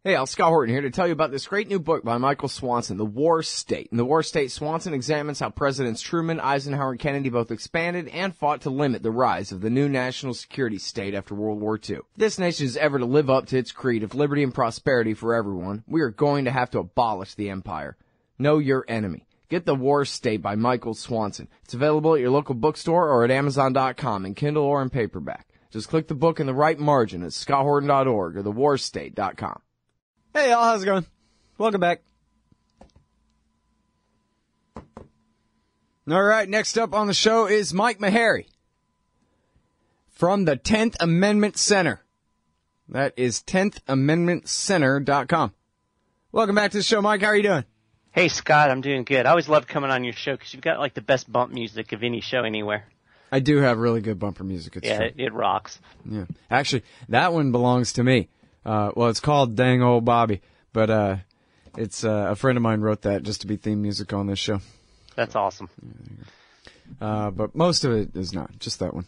Hey, Al Scott Horton here to tell you about this great new book by Michael Swanson, The War State. In The War State, Swanson examines how Presidents Truman, Eisenhower, and Kennedy both expanded and fought to limit the rise of the new national security state after World War II. If this nation is ever to live up to its creed of liberty and prosperity for everyone, we are going to have to abolish the empire. Know your enemy. Get The War State by Michael Swanson. It's available at your local bookstore or at Amazon.com in Kindle or in paperback. Just click the book in the right margin at scotthorton.org or thewarstate.com. Hey, y'all, how's it going? Welcome back. All right, next up on the show is Mike Maharrey from the 10th Amendment Center. That is 10thamendmentcenter.com. Welcome back to the show, Mike. How are you doing? Hey, Scott, I'm doing good. I always love coming on your show because you've got, like, the best bump music of any show anywhere. I do have really good bumper music. It's true. It rocks. Yeah. Actually, that one belongs to me. Well, it's called Dang Old Bobby, but it's a friend of mine wrote that just to be theme music on this show. That's awesome. But most of it is not, just that one.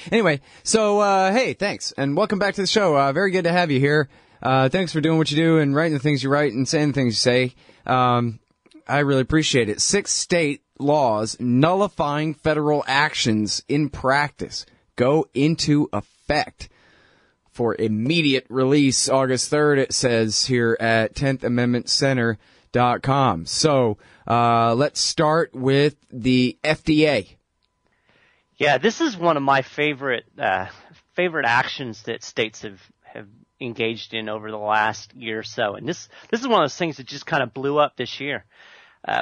Anyway, so, hey, thanks, and welcome back to the show. Very good to have you here. Thanks for doing what you do and writing the things you write and saying the things you say. I really appreciate it. 6 state laws nullifying federal actions in practice go into effect for immediate release August 3rd, it says here at 10thamendmentcenter.com. So let's start with the FDA. Yeah, this is one of my favorite actions that states have engaged in over the last year or so. And this is one of those things that just kind of blew up this year.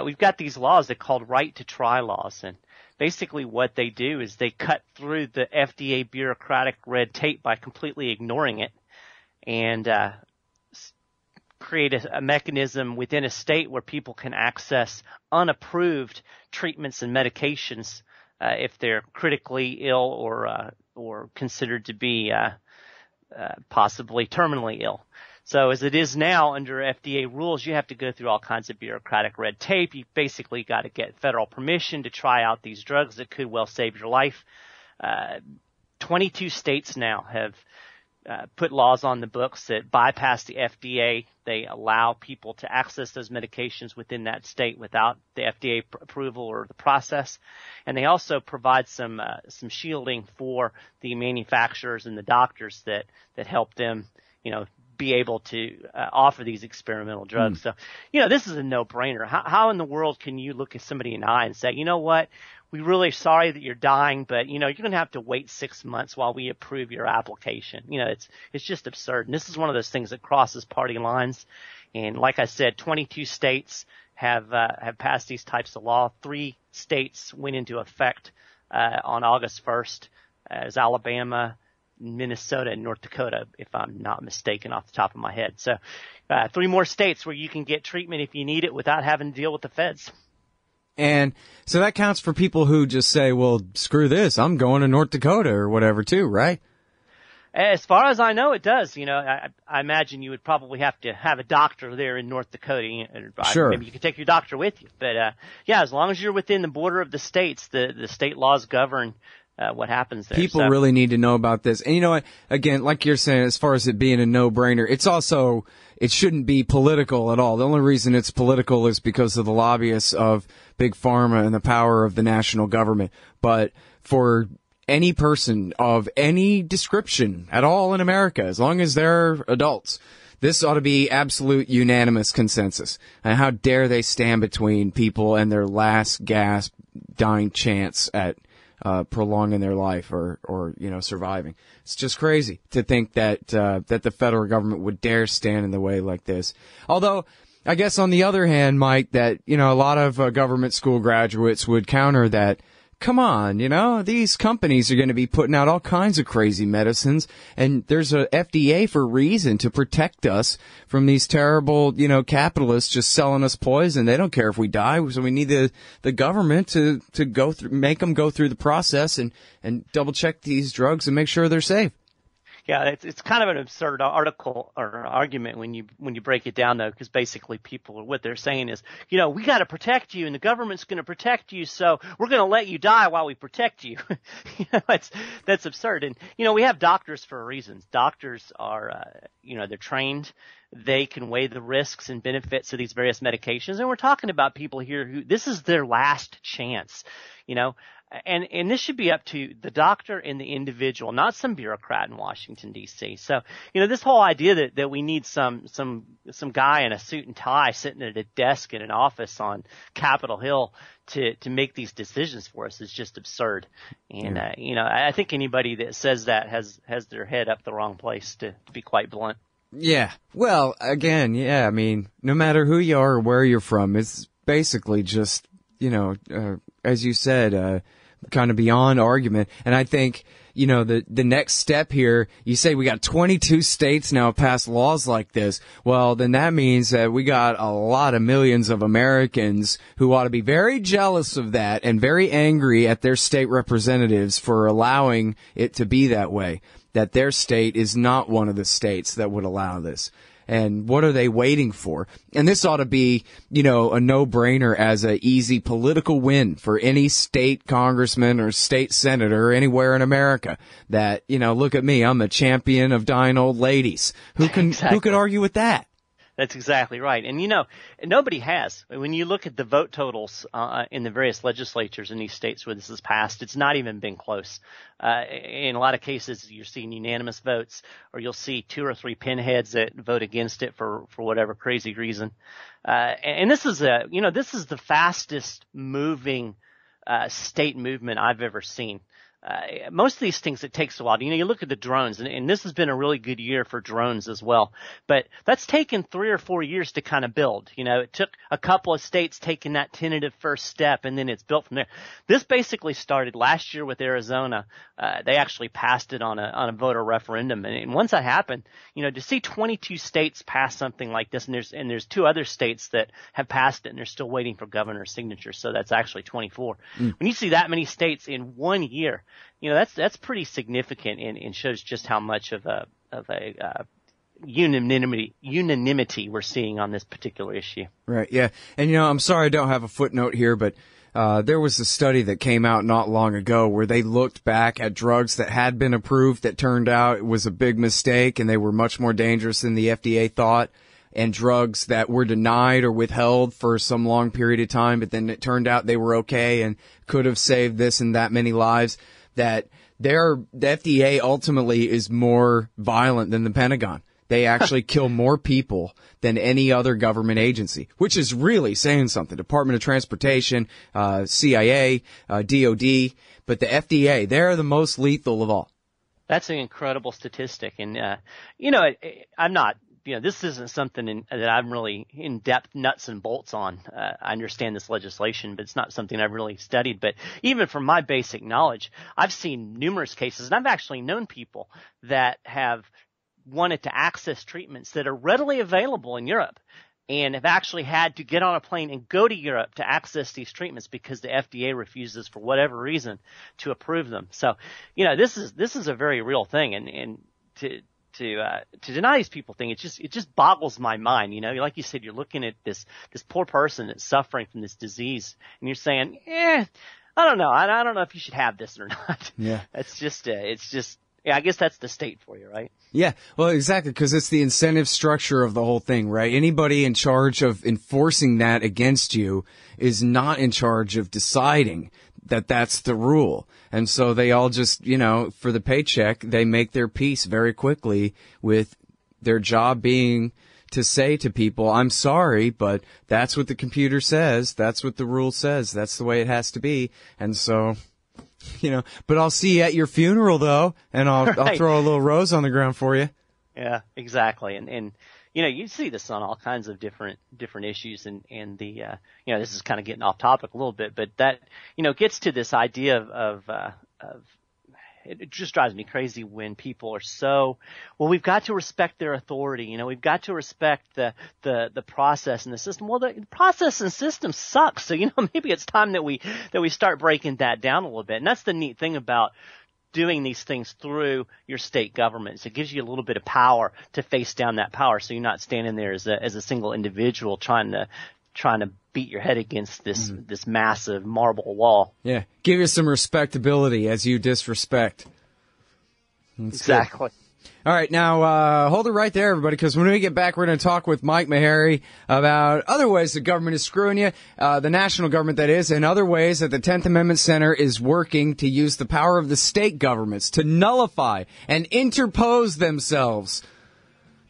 We've got these laws they're called right to try laws, and basically what they do is they cut through the FDA bureaucratic red tape by completely ignoring it and create a mechanism within a state where people can access unapproved treatments and medications if they're critically ill or considered to be possibly terminally ill. So as it is now under FDA rules, you have to go through all kinds of bureaucratic red tape. You basically got to get federal permission to try out these drugs that could well save your life. 22 states now have put laws on the books that bypass the FDA. They allow people to access those medications within that state without the FDA approval or the process. And they also provide some shielding for the manufacturers and the doctors that help them, be able to offer these experimental drugs. So, this is a no-brainer. How in the world can you look at somebody in the eye and say, you know what, we're really sorry that you're dying, but, you're going to have to wait 6 months while we approve your application. It's just absurd. And this is one of those things that crosses party lines. And like I said, 22 states have passed these types of law. 3 states went into effect on August 1st, as Alabama, Minnesota, and North Dakota, if I'm not mistaken off the top of my head. So 3 more states where you can get treatment if you need it without having to deal with the feds. And so that counts for people who just say, well, screw this, I'm going to North Dakota or whatever too, right? As far as I know, it does. I imagine you would probably have to have a doctor there in North Dakota. Sure. Maybe you could take your doctor with you. But, as long as you're within the border of the states, the state laws govern what happens there. People really need to know about this. And you know what? Again, like you're saying, as far as it being a no-brainer, it shouldn't be political at all. The only reason it's political is because of the lobbyists of Big Pharma and the power of the national government. But for any person of any description at all in America, as long as they're adults, this ought to be absolute unanimous consensus. And how dare they stand between people and their last gasp dying chance at prolonging their life or surviving. It's just crazy to think that the federal government would dare stand in the way like this. Although, I guess on the other hand, Mike, that, a lot of government school graduates would counter that. Come on, these companies are going to be putting out all kinds of crazy medicines, and there's a FDA for a reason to protect us from these terrible, capitalists just selling us poison. They don't care if we die, so we need the government to go through, make them go through the process and double check these drugs and make sure they're safe. Yeah, it's kind of an absurd article or argument when you break it down, though, because basically what they're saying is, we got to protect you, and the government's going to protect you, so we're going to let you die while we protect you. That's absurd. And we have doctors for a reason. Doctors are they're trained. They can weigh the risks and benefits of these various medications, and we're talking about people here who this is their last chance. And this should be up to the doctor and the individual, not some bureaucrat in Washington, D.C. So, this whole idea that we need some guy in a suit and tie sitting at a desk in an office on Capitol Hill to make these decisions for us is just absurd. And, I think anybody that says that has their head up the wrong place, to be quite blunt. Yeah. Well, again, I mean, no matter who you are or where you're from, it's basically just, as you said, kind of beyond argument. And I think, the next step here, you say we got 22 states now pass laws like this. Well, then that means that we got a lot of millions of Americans who ought to be very jealous of that and very angry at their state representatives for allowing it to be that way, that their state is not one of the states that would allow this. And what are they waiting for? And this ought to be, a no-brainer as an easy political win for any state congressman or state senator anywhere in America. That, look at me, I'm a champion of dying old ladies. Who can argue with that? That's exactly right. And, nobody has. When you look at the vote totals in the various legislatures in these states where this is passed, it's not even been close. In a lot of cases, you're seeing unanimous votes, or you'll see 2 or 3 pinheads that vote against it for whatever crazy reason. And this is this is the fastest moving state movement I've ever seen. Most of these things, it takes a while. You look at the drones, and this has been a really good year for drones as well. But that's taken 3 or 4 years to kind of build. It took a couple of states taking that tentative first step, and then it's built from there. This basically started last year with Arizona. They actually passed it on a voter referendum, and once that happened, to see 22 states pass something like this, and there's 2 other states that have passed it, and they're still waiting for governor's signatures. So that's actually 24. When you see that many states in 1 year, that's pretty significant and shows just how much of a unanimity we're seeing on this particular issue. Right. Yeah. And I'm sorry I don't have a footnote here, but there was a study that came out not long ago where they looked back at drugs that had been approved that turned out it was a big mistake and they were much more dangerous than the FDA thought, and drugs that were denied or withheld for some long period of time, but then it turned out they were okay and could have saved this and that many lives. That the FDA ultimately is more violent than the Pentagon. They actually kill more people than any other government agency, which is really saying something. Department of Transportation, CIA, DOD, but the FDA, they're the most lethal of all. That's an incredible statistic. And, I'm not, this isn't something that I'm really in depth nuts and bolts on. I understand this legislation, but it's not something I've really studied. But even from my basic knowledge, I've seen numerous cases, and I've actually known people that have wanted to access treatments that are readily available in Europe and have actually had to get on a plane and go to Europe to access these treatments because the FDA refuses, for whatever reason, to approve them. So, this is a very real thing, and to deny these people thing, it just boggles my mind. Like you said, you're looking at this poor person that's suffering from this disease, and you're saying, I don't know. I don't know if you should have this or not. Yeah. I guess that's the state for you, right? Yeah, well, exactly, because it's the incentive structure of the whole thing, right? Anybody in charge of enforcing that against you is not in charge of deciding that that's the rule. And so they all just, for the paycheck, they make their peace very quickly with their job being to say to people, I'm sorry, but that's what the computer says. That's what the rule says. That's the way it has to be. And so, but I'll see you at your funeral though, and I'll throw a little rose on the ground for you. Yeah, exactly. And you see this on all kinds of different issues, and the this is kind of getting off topic a little bit, but that gets to this idea of it just drives me crazy when people are so, well, we've got to respect their authority. We've got to respect the process and the system. Well, the process and system sucks. So, maybe it's time that we start breaking that down a little bit. And that's the neat thing about doing these things through your state governments. It gives you a little bit of power to face down that power, so you're not standing there as a single individual trying to beat your head against this massive marble wall. Yeah, give you some respectability as you disrespect. That's exactly. Good. All right, now hold it right there, everybody, because when we get back, we're going to talk with Mike Maharrey about other ways the government is screwing you, the national government, that is, and other ways that the 10th Amendment Center is working to use the power of the state governments to nullify and interpose themselves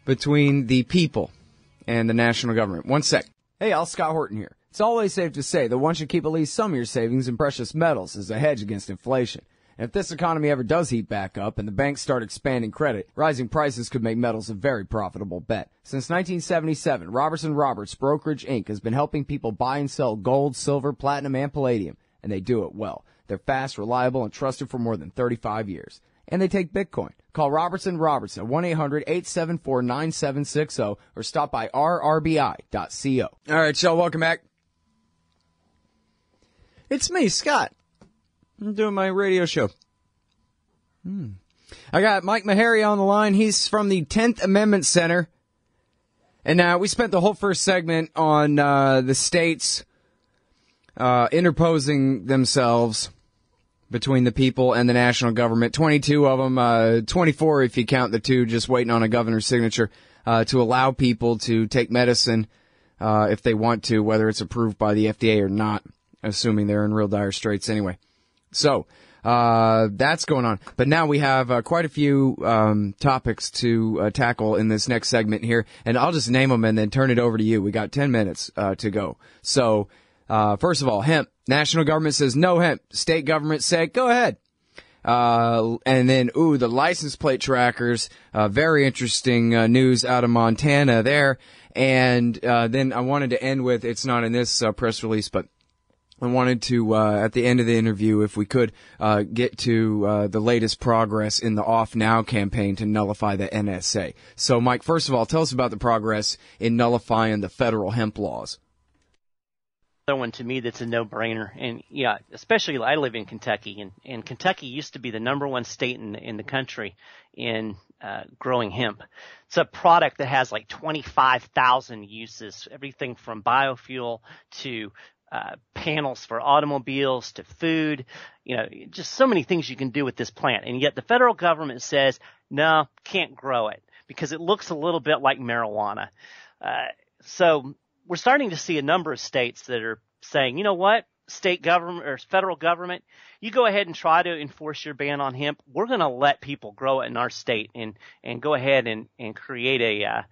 between the people and the national government. One sec. Hey, all, Scott Horton here. It's always safe to say that one should keep at least some of your savings in precious metals as a hedge against inflation. And if this economy ever does heat back up and the banks start expanding credit, rising prices could make metals a very profitable bet. Since 1977, Robertson Roberts Brokerage Inc. has been helping people buy and sell gold, silver, platinum, and palladium, and they do it well. They're fast, reliable, and trusted for more than 35 years. And they take Bitcoin. Call Robertson Roberts at 1-800-874-9760 or stop by rrbi.co. All right, y'all, welcome back. It's me, Scott. I'm doing my radio show. I got Mike Maharrey on the line. He's from the 10th Amendment Center. And now we spent the whole first segment on the states interposing themselves between the people and the national government. 22 of them, 24 if you count the two just waiting on a governor's signature, to allow people to take medicine if they want to, whether it's approved by the FDA or not, assuming they're in real dire straits anyway. So, that's going on. But now we have quite a few topics to tackle in this next segment here, and I'll just name them and then turn it over to you. We got 10 minutes to go. So, first of all, hemp. National government says no hemp. State government say go ahead. And then, the license plate trackers. Very interesting news out of Montana there. And then I wanted to end with, it's not in this press release, but I wanted to, at the end of the interview, if we could, get to the latest progress in the Off Now campaign to nullify the NSA. So, Mike, first of all, tell us about the progress in nullifying the federal hemp laws. Another one to me that's a no-brainer, and especially I live in Kentucky, and Kentucky used to be the number one state in the country in growing hemp. It's a product that has like 25,000 uses, everything from biofuel to panels for automobiles to food, just so many things you can do with this plant. And yet the federal government says, no, can't grow it because it looks a little bit like marijuana. So we're starting to see a number of states that are saying, you know what, state government or federal government, you go ahead and try to enforce your ban on hemp. We're going to let people grow it in our state and go ahead and create a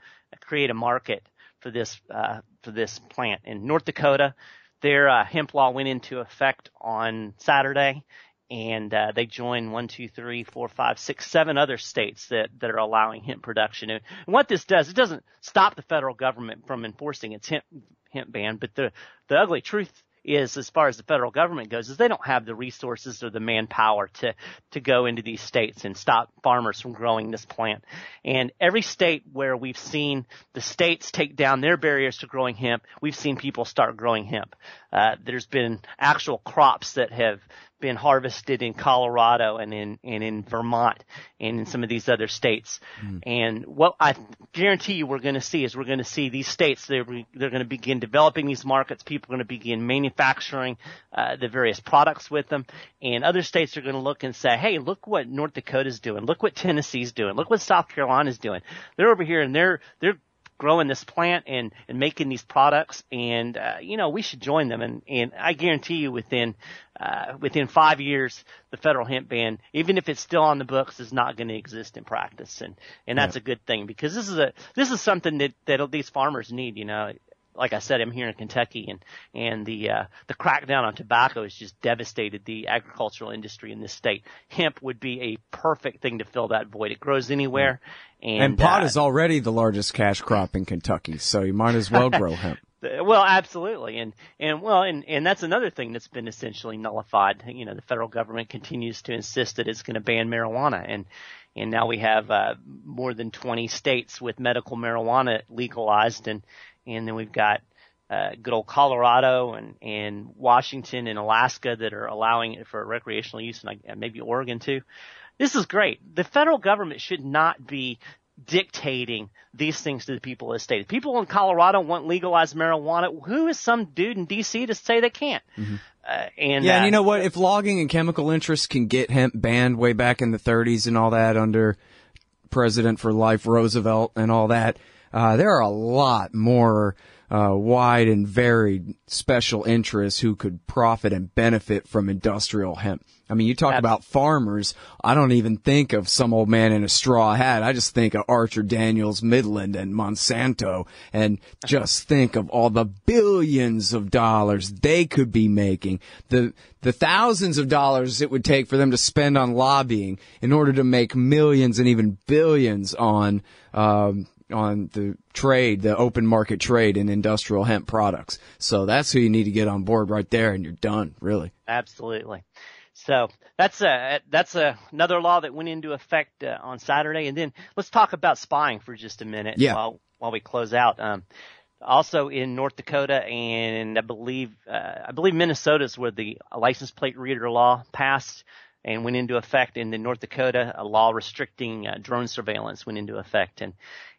market for this plant. In North Dakota, their hemp law went into effect on Saturday, and they joined 7 other states that are allowing hemp production. And what this does, it doesn't stop the federal government from enforcing its hemp ban, but the ugly truth is, as far as the federal government goes, is they don't have the resources or the manpower to go into these states and stop farmers from growing this plant. And every state where we've seen the states take down their barriers to growing hemp, we've seen people start growing hemp. There's been actual crops that have been harvested in Colorado and in Vermont and in some of these other states. And what I guarantee you we're going to see these states, they're going to begin developing these markets. People are going to begin manufacturing the various products with them. And other states are going to look and say, hey, look what North Dakota's doing. Look what Tennessee's doing. Look what South Carolina's doing. They're over here and they're growing this plant and making these products, and we should join them. And I guarantee you within 5 years, the federal hemp ban, even if it's still on the books, is not going to exist in practice. And that's a good thing, because this is something that these farmers need. Like I said, I'm here in Kentucky, and the crackdown on tobacco has just devastated the agricultural industry in this state. Hemp would be a perfect thing to fill that void. It grows anywhere. And pot is already the largest cash crop in Kentucky, so you might as well grow hemp. Well, absolutely. And that's another thing that's been essentially nullified. The federal government continues to insist that it's going to ban marijuana, and now we have more than 20 states with medical marijuana legalized, and then we've got good old Colorado and Washington and Alaska that are allowing it for recreational use, and maybe Oregon too. This is great. The federal government should not be dictating these things to the people of the state. If people in Colorado want legalized marijuana, who is some dude in D.C. to say they can't? Mm-hmm. And you know what? If logging and chemical interests can get hemp banned way back in the 30s and all that under President for Life Roosevelt and all that, there are a lot more wide and varied special interests who could profit and benefit from industrial hemp. I mean, you talk about farmers. I don't even think of some old man in a straw hat. I just think of Archer Daniels Midland and Monsanto, and just think of all the billions of dollars they could be making, the thousands of dollars it would take for them to spend on lobbying in order to make millions and even billions on the trade, the open market trade in industrial hemp products. So that's who you need to get on board right there, and you're done, really. Absolutely. So that's another law that went into effect on Saturday. And then let's talk about spying for just a minute while we close out. Also in North Dakota and I believe Minnesota's where the license plate reader law passed and went into effect. And in North Dakota, a law restricting drone surveillance went into effect.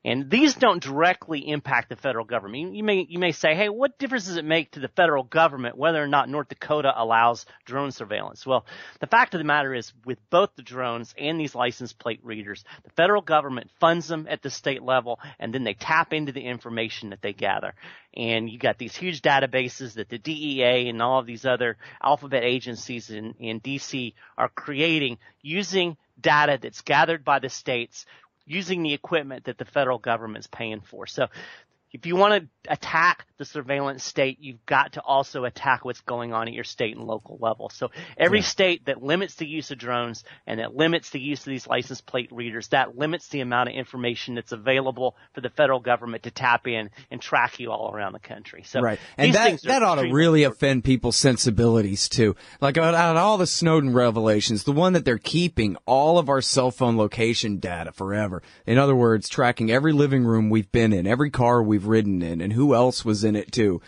And these don't directly impact the federal government. You may say, hey, what difference does it make to the federal government whether or not North Dakota allows drone surveillance? Well, the fact of the matter is, with both the drones and these license plate readers, the federal government funds them at the state level, and then they tap into the information that they gather. And you got these huge databases that the DEA and all of these other alphabet agencies in D.C. are creating using data that's gathered by the states, using the equipment that the federal government's paying for. So if you want to attack the surveillance state, you've got to also attack what's going on at your state and local level. So every state that limits the use of drones and that limits the use of these license plate readers, that limits the amount of information that's available for the federal government to tap in and track you all around the country. So right. And that ought to really offend people's sensibilities too. Like out of all the Snowden revelations, the one that they're keeping all of our cell phone location data forever. In other words, tracking every living room we've been in, every car we've ridden in, and who else was in it too,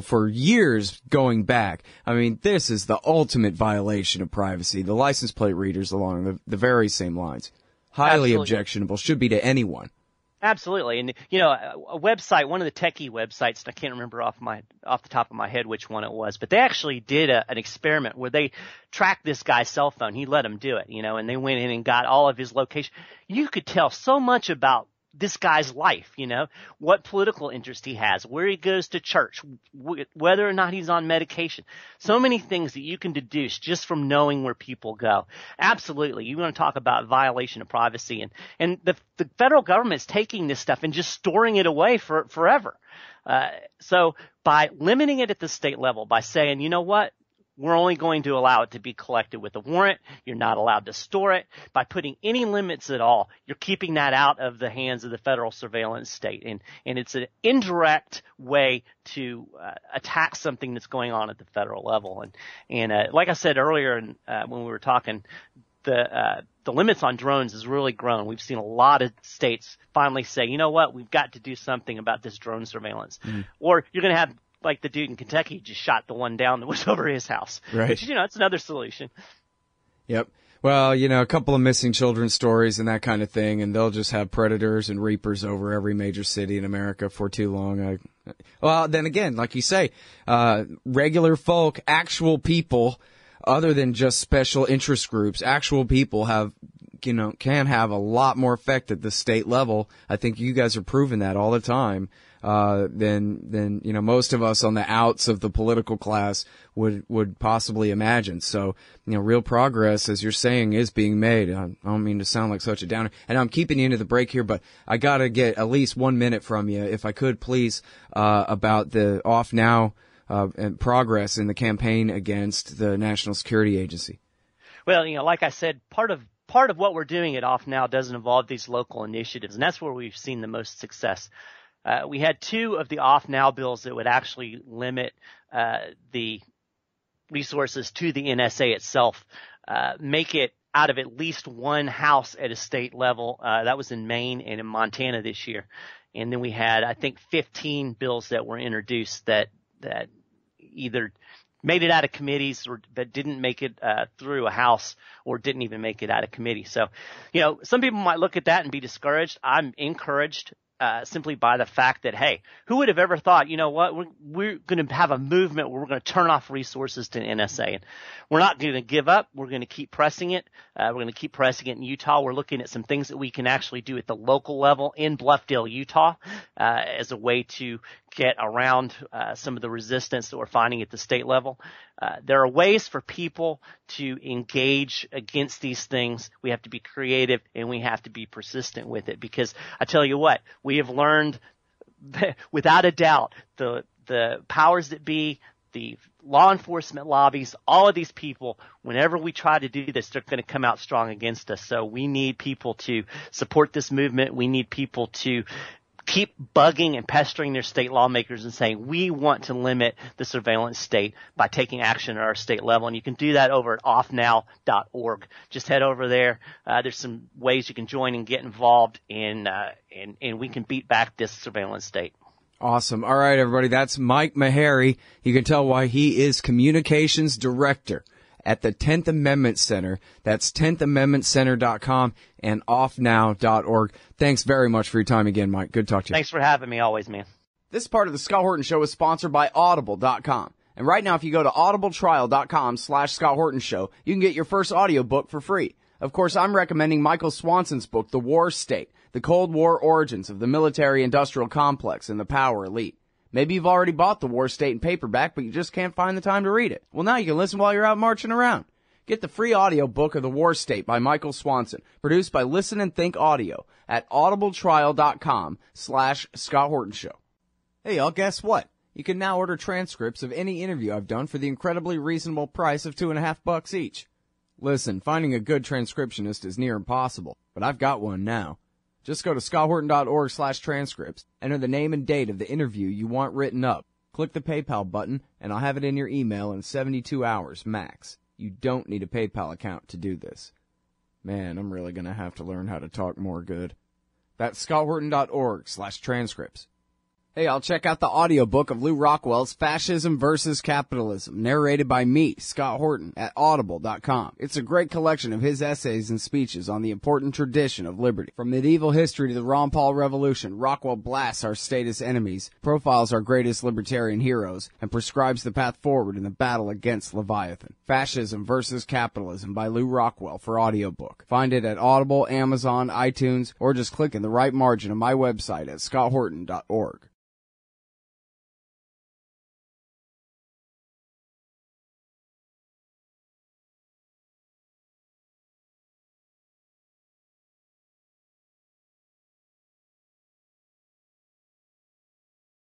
for years going back. I mean, this is the ultimate violation of privacy. The license plate readers along the very same lines. Highly objectionable, should be to anyone. Absolutely. And, a website, one of the techie websites, and I can't remember off the top of my head which one it was, but they actually did an experiment where they tracked this guy's cell phone. He let them do it, and they went in and got all of his location. You could tell so much about this guy's life, what political interest he has, where he goes to church, whether or not he's on medication. So many things that you can deduce just from knowing where people go. Absolutely. You want to talk about violation of privacy, and the federal government's taking this stuff and just storing it away forever. So by limiting it at the state level, by saying, you know what? We're only going to allow it to be collected with a warrant. You're not allowed to store it. By putting any limits at all, you're keeping that out of the hands of the federal surveillance state. And it's an indirect way to attack something that's going on at the federal level. And like I said earlier when we were talking, the limits on drones has really grown. We've seen a lot of states finally say, you know what, we've got to do something about this drone surveillance. Or you're going to have, like the dude in Kentucky just shot the one down that was over his house. Right. Which, it's another solution. Yep. Well, a couple of missing children stories and that kind of thing, and they'll just have predators and reapers over every major city in America for too long. Well, then again, like you say, regular folk, actual people, other than just special interest groups, actual people can have a lot more effect at the state level. I think you guys are proving that all the time. Than most of us on the outs of the political class would possibly imagine. So, real progress, as you're saying, is being made. I don't mean to sound like such a downer. And I'm keeping you into the break here, but I gotta get at least 1 minute from you, if I could, please, about the off now, and progress in the campaign against the National Security Agency. Well, like I said, part of what we're doing at Off Now doesn't involve these local initiatives, and that's where we've seen the most success. We had 2 of the Off Now bills that would actually limit the resources to the NSA itself, make it out of at least one house at a state level. That was in Maine and in Montana this year. And then we had, I think, 15 bills that were introduced that either made it out of committees but didn't make it through a House or didn't even make it out of committee. So, some people might look at that and be discouraged. I'm encouraged simply by the fact that, hey, who would have ever thought, we're going to have a movement where we're going to turn off resources to NSA. And we're not going to give up. We're going to keep pressing it. We're going to keep pressing it in Utah. We're looking at some things that we can actually do at the local level in Bluffdale, Utah, as a way to get around some of the resistance that we're finding at the state level. There are ways for people to engage against these things. We have to be creative and we have to be persistent with it, because I tell you what, we have learned without a doubt the powers that be, the law enforcement lobbies, all of these people, whenever we try to do this, they're going to come out strong against us. So we need people to support this movement. We need people to keep bugging and pestering their state lawmakers and saying, we want to limit the surveillance state by taking action at our state level. And you can do that over at offnow.org. Just head over there. There's some ways you can join and get involved, and we can beat back this surveillance state. Awesome. All right, everybody. That's Mike Maharrey. You can tell why he is communications director at the 10th Amendment Center. That's 10thamendmentcenter.com and offnow.org. Thanks very much for your time again, Mike. Good to talk to you. Thanks for having me always, man. This part of the Scott Horton Show is sponsored by Audible.com. And right now, if you go to audibletrial.com/Scott Horton Show, you can get your first audiobook for free. Of course, I'm recommending Michael Swanson's book, The War State, The Cold War Origins of the Military-Industrial Complex and the Power Elite. Maybe you've already bought The War State in paperback, but you just can't find the time to read it. Well, now you can listen while you're out marching around. Get the free audiobook of The War State by Michael Swanson, produced by Listen and Think Audio at audibletrial.com/Scott Horton Show. Hey, y'all, guess what? You can now order transcripts of any interview I've done for the incredibly reasonable price of $2.50 each. Listen, finding a good transcriptionist is near impossible, but I've got one now. Just go to scotthorton.org/transcripts, enter the name and date of the interview you want written up, click the PayPal button, and I'll have it in your email in 72 hours max. You don't need a PayPal account to do this. Man, I'm really going to have to learn how to talk more good. That's scotthorton.org/transcripts. Hey, I'll check out the audiobook of Lew Rockwell's Fascism versus Capitalism, narrated by me, Scott Horton, at audible.com. It's a great collection of his essays and speeches on the important tradition of liberty. From medieval history to the Ron Paul Revolution, Rockwell blasts our statist enemies, profiles our greatest libertarian heroes, and prescribes the path forward in the battle against Leviathan. Fascism versus Capitalism by Lew Rockwell for audiobook. Find it at Audible, Amazon, iTunes, or just click in the right margin of my website at scotthorton.org.